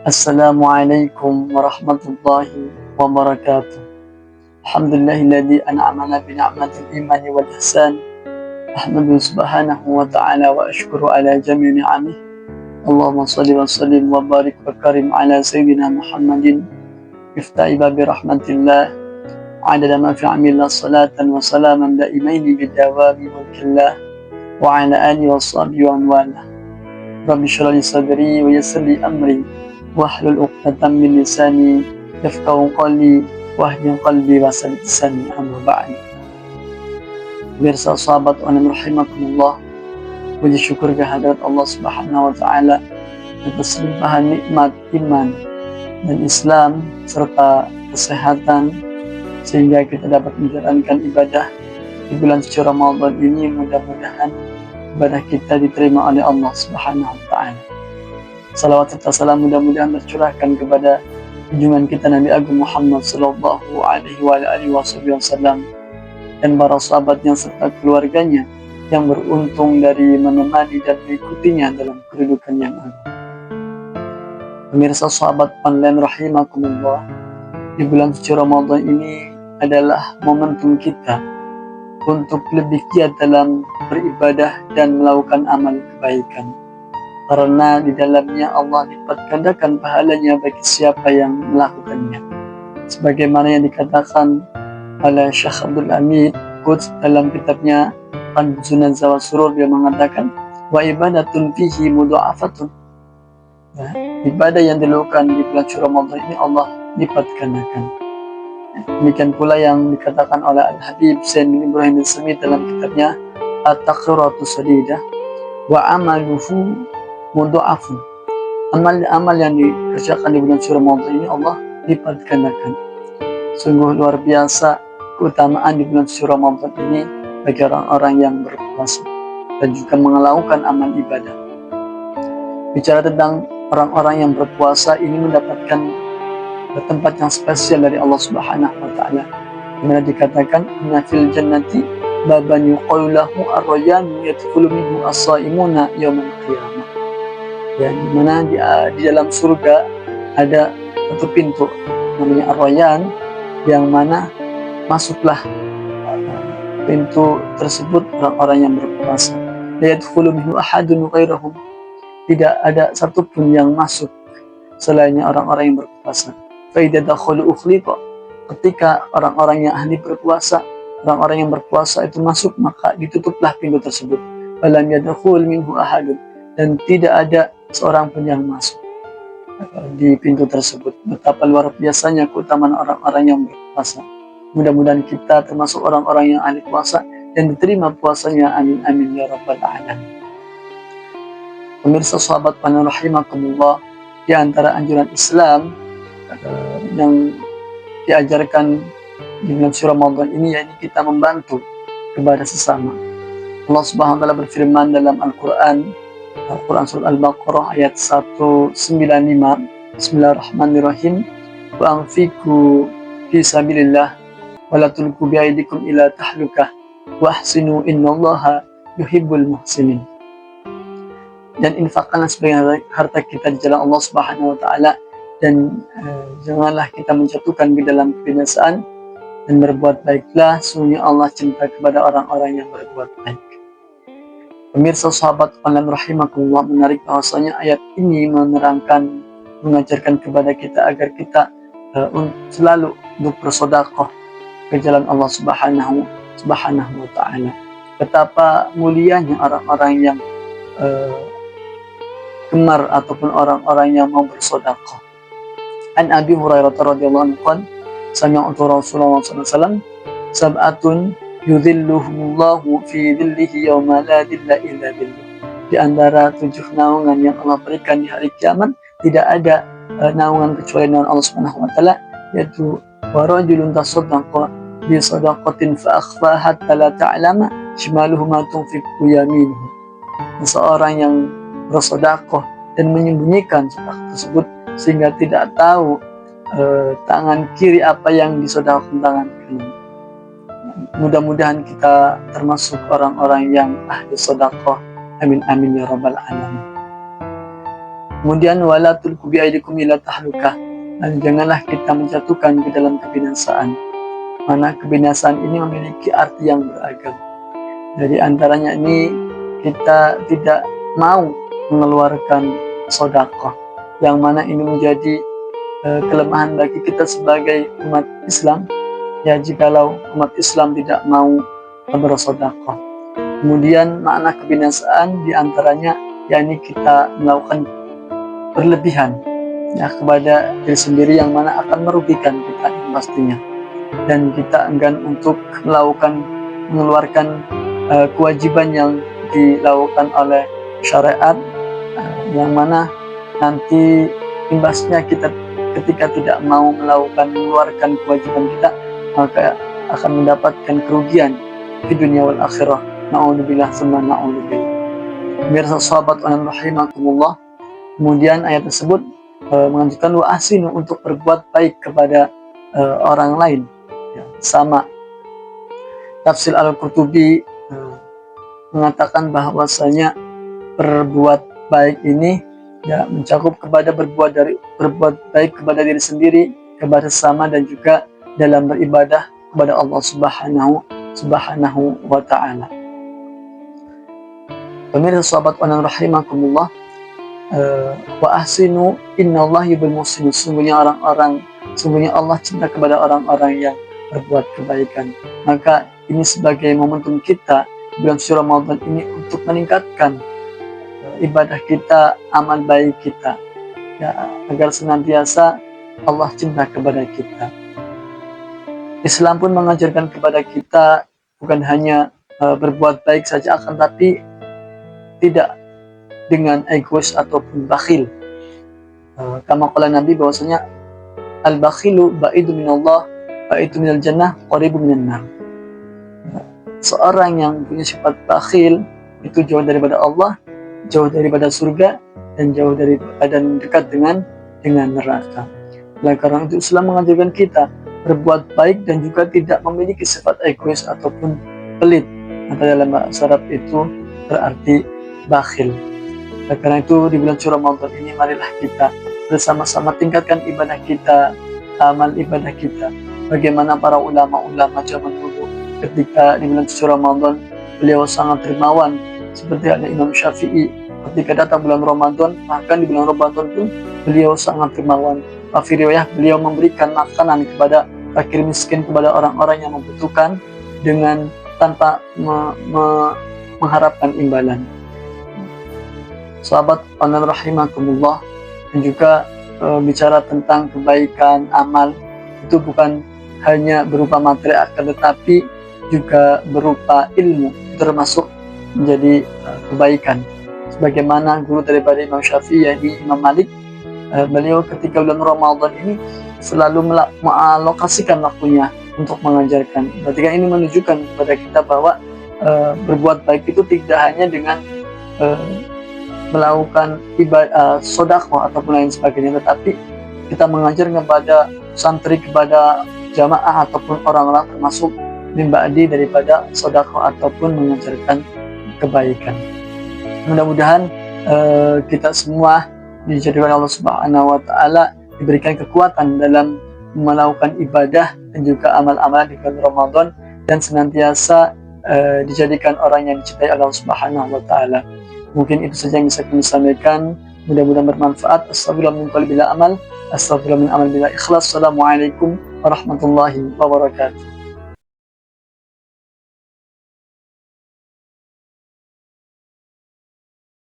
Assalamualaikum warahmatullahi wabarakatuh. Alhamdulillahilladzi an'amana bi ni'matil imani wal ihsan. Ahmadu subhanahu wa ta'ala wa ashkuru ala jami' ni'amih. Allahumma shalli wa sallim wa barik wa karim ala sayyidina Muhammadin miftahi babi rahmatillah adada ma fi amillah salatan wa salaman daimaini bidawami mulkillah wa ala alihi wa sahbihi wa wala. Rabbi shrah li sadri wa yassir li amri wahlul 'uqdatam min lisani yafqahu qawli wahdi qalbi wa sadid lisani amma ba'd. Pemirsa sahabat wa rahimakumullah, puji syukur kehadirat Allah Subhanahu wa taala atas limpahan nikmat iman dan Islam serta kesehatan sehingga kita dapat menjalankan ibadah di bulan suci Ramadan ini. Mudah-mudahan ibadah kita diterima oleh Allah Subhanahu wa taala. Salawat serta salam mudah-mudahan tercurahkan kepada junjungan kita Nabi Agung Muhammad sallallahu alaihi wasallam dan para sahabatnya serta keluarganya yang beruntung dari menemani dan mengikutinya dalam kedudukan yang agung. Pemirsa sahabat online rahimakumullah, di bulan suci Ramadan ini adalah momentum kita untuk lebih giat dalam beribadah dan melakukan amal kebaikan. Karena di dalamnya Allah lipat gandakan pahalanya bagi siapa yang melakukannya. Sebagaimana yang dikatakan oleh Syekh Abdul Hamid Quds dalam kitabnya Kanzun Nazwa Surur, dia mengatakan wa ibadatun fihi mudha'afatun. Ibadah yang dilakukan di bulan suci Ramadan ini Allah lipat gandakan. Demikian pula yang dikatakan oleh Al-Habib Zain bin Ibrahim Al-Sami dalam kitabnya At-Taqriratus Sadidah wa amaluhu mudha'afun. Amal yang dikerjakan di bulan suci Ramadan ini Allah lipat gandakan. Sungguh luar biasa keutamaan di bulan suci Ramadan ini bagi orang-orang yang berpuasa dan juga melakukan amal ibadah. Bicara tentang orang-orang yang berpuasa ini mendapatkan tempat yang spesial dari Allah Subhanahu wa taala, di mana dikatakan inna fil jannati baban yuqalu lahu ar-rayyan yadkhulu minhu as-shaimuna yaumal qiyamah. Ya, di mana di dalam surga ada satu pintu namanya Ar-Rayyan, yang mana masuklah pintu tersebut orang-orang yang berpuasa. La yadkhulu minhu ahadun ghairahum. Tidak ada satupun yang masuk selainnya orang-orang yang berpuasa. Fa idza dakhalu ukhliqa. Ketika orang-orang yang ahli berpuasa, orang-orang yang berpuasa itu masuk, maka ditutuplah pintu tersebut. Falam yadkhul minhu ahadun. Dan tidak ada seorang pun yang masuk di pintu tersebut. Betapa luar biasanya keutamaan orang-orang yang berpuasa. Mudah-mudahan kita termasuk orang-orang yang ahli puasa dan diterima puasanya. Amin amin ya rabbal alamin. Pemirsa sahabat panjang rahimakumullah, di antara anjuran Islam yang diajarkan di bulan suci Ramadan ini yaitu kita membantu kepada sesama. Allah Subhanahu wa taala berfirman dalam Al-Quran surat Al-Baqarah ayat 195, Bismillahirrahmanirrahim, wa anfiqu fi sabilillah wa la tulqu bi aydikum ila tahlukah wa ahsinu innallaha yuhibbul muhsinin. Dan infakkanlah sebagian harta kita di jalan Allah Subhanahu wa taala, dan janganlah kita menjatuhkan ke dalam kebinasaan, dan berbuat baiklah, sungguh Allah cinta kepada orang-orang yang berbuat baik. Pemirsa sahabat online rahimakumullah, menarik bahwasanya ayat ini mengajarkan kepada kita agar kita selalu untuk bersedekah ke jalan Allah Subhanahu wa taala. Betapa mulianya orang-orang yang gemar ataupun orang-orang yang mau bersedekah. An Abi Hurairah radhiyallahu anhu qala sami'tu Rasulullah sallallahu alaihi wasallam sab'atun yudhilluhumullahu fi dhillihi yawma la dhilla illa dhilluh. Di antara 7 naungan yang Allah berikan di hari kiamat, tidak ada naungan kecuali naungan Allah Subhanahu wa taala, yaitu wa rajulun tasaddaqa bi sadaqatin fa akhfa hatta la ta'lama shimaluhu ma tunfiqu yaminuhu. Seorang yang bersedekah dan menyembunyikan sedekah tersebut sehingga tidak tahu tangan kiri apa yang disedekahkan tangan kanan. Mudah-mudahan kita termasuk orang-orang yang ahli sedekah. Amin amin ya rabbal alamin. Kemudian wala tulqu biaidikum ila tahlukah, dan janganlah kita menjatuhkan ke dalam kebinasaan. Mana kebinasaan ini memiliki arti yang beragam. Jadi antaranya ini kita tidak mau mengeluarkan sedekah, yang mana ini menjadi kelemahan bagi kita sebagai umat Islam. Ya, jikalau umat Islam tidak mau bersedekah. Kemudian makna kebinasaan diantaranya yakni kita melakukan berlebihan ya kepada diri sendiri, yang mana akan merugikan kita pastinya, dan kita enggan untuk mengeluarkan kewajiban yang dilakukan oleh syariat, yang mana nanti imbasnya kita ketika tidak mau mengeluarkan kewajiban kita, maka akan mendapatkan kerugian di dunia wal akhirah. Na'udzubillah summa na'udzubillah. Pemirsa sahabat rahimakumullah, kemudian ayat tersebut menganjurkan wa ahsinu, untuk berbuat baik kepada orang lain ya, sama. Tafsir Al-Qurtubi mengatakan bahwasanya berbuat baik ini ya mencakup kepada berbuat baik kepada diri sendiri, kepada sesama, dan juga dalam beribadah kepada Allah Subhanahu wa ta'ala. Pemirsa sahabat rahimakumullah, wa ahsinu innallaha yuhibbul muhsinin, sungguhnya Allah cinta kepada orang-orang yang berbuat kebaikan. Maka ini sebagai momentum kita bulan suci Ramadan ini untuk meningkatkan ibadah kita, amal baik kita ya, agar senantiasa Allah cinta kepada kita. Islam pun mengajarkan kepada kita bukan hanya berbuat baik saja, akan tapi tidak dengan egois ataupun bakhil. Kama qala Nabi bahwasanya al-bakhilu ba'idu minallah, ba'idu minal jannah, qaribu minan nar. Seorang yang punya sifat bakhil itu jauh daripada Allah, jauh daripada surga, dan dekat dengan neraka. Oleh karena itu Islam mengajarkan kita berbuat baik dan juga tidak memiliki sifat egois ataupun pelit, atau dalam bahasa Arab itu berarti bakhil. Oleh karena itu di bulan suci Ramadan ini marilah kita bersama-sama tingkatkan ibadah kita, amal ibadah kita. Bagaimana para ulama-ulama zaman dulu ketika di bulan suci Ramadan beliau sangat dermawan, seperti ada Imam Syafi'i ketika datang bulan Ramadan, bahkan di bulan Ramadan pun beliau sangat dermawan. Fi riwayah beliau memberikan makanan kepada fakir miskin, kepada orang-orang yang membutuhkan dengan tanpa mengharapkan imbalan. Sahabat rahimakumullah, dan juga bicara tentang kebaikan amal itu bukan hanya berupa materi, akan tetapi juga berupa ilmu, termasuk menjadi kebaikan. Sebagaimana guru daripada Imam Syafi'i yaitu Imam Malik, beliau ketika bulan Ramadan ini selalu mengalokasikan waktunya untuk mengajarkan. Berarti kan ini menunjukkan kepada kita bahwa berbuat baik itu tidak hanya dengan melakukan ibadah sedekah ataupun lain sebagainya, tetapi kita mengajar kepada santri, kepada jamaah ataupun orang-orang termasuk mimba'di daripada sedekah ataupun mengajarkan kebaikan. Mudah-mudahan kita semua dijadikan Allah Subhanahu wa ta'ala diberikan kekuatan dalam melakukan ibadah dan juga amal-amal di bulan Ramadan, dan senantiasa dijadikan orang yang dicintai Allah Subhanahu wa ta'ala. Mungkin itu saja yang bisa kami sampaikan, mudah-mudahan bermanfaat. Astagfirullah min qalbi bila amal, astagfirullah min amal bila ikhlas. Assalamualaikum warahmatullahi wabarakatuh.